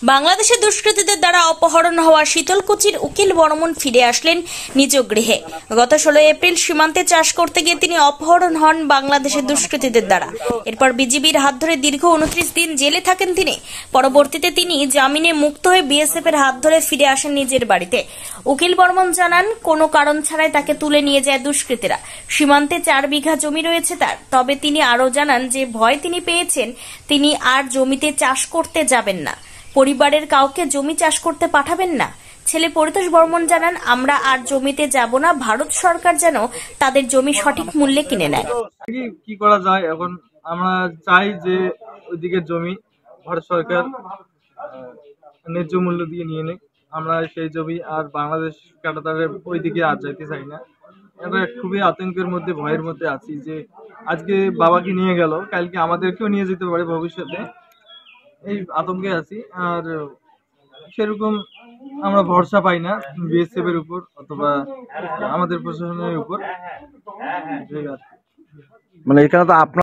বাংলাদেশের দুষ্কৃতীদের দ্বারা অপহরণ হওয়া শীতলকুচির উকিল বর্মন ফিরে আসলেন নিজ গৃহে। গত 16 এপ্রিল সীমান্তে চাষ করতে গিয়ে তিনি অপহরণ হন বাংলাদেশের দুষ্কৃতীদের দ্বারা। এরপর বিজিবির হাত ধরে দীর্ঘ 29 দিন জেলে থাকেন তিনি। পরবর্তীতে তিনি জামিনে মুক্ত হয়ে বিএসএফ এর হাত ধরে ফিরে আসেন নিজের বাড়িতে। উকিল বর্মন জানান, কোনো কারণ ছাড়াই তাকে তুলে নিয়ে যায় দুষ্কৃতীরা। সীমান্তে 4 বিঘা জমি রয়েছে তার। তবে তিনি আরও জানান যে ভয় তিনি পেয়েছেন, তিনি আর জমিতে চাষ করতে যাবেন না, পরিবারের কাউকে জমি চাষ করতে পাঠাবেন না। ছেলে পরিতোষ বর্মন জানান, আমরা আর জমিতে যাব না, ভারত সরকার যেন তাদের জমি সঠিক মূল্যে কিনে নেয়। কি করা যায় এখন? আমরা চাই যে ওইদিকে জমি ভারত সরকার ন্যায্য মূল্য দিয়ে নিয়ে নেয়। আমরা সেই জমি আর বাংলাদেশ কাটাতারের ওইদিকে আর যাইতে চাই না। আমরা খুবই আতঙ্কের মধ্যে, ভয়ের মধ্যে আছি যে আজকে বাবাকে নিয়ে গেল, কালকে আমাদেরকেও নিয়ে যেতে পারে ভবিষ্যতে। এই আতঙ্কে আছি। আর সেরকম আমরা ভরসা পাই না বিএসএফ এর উপর অথবা আমাদের প্রশাসনের উপর। মানে এখানে তো আপনার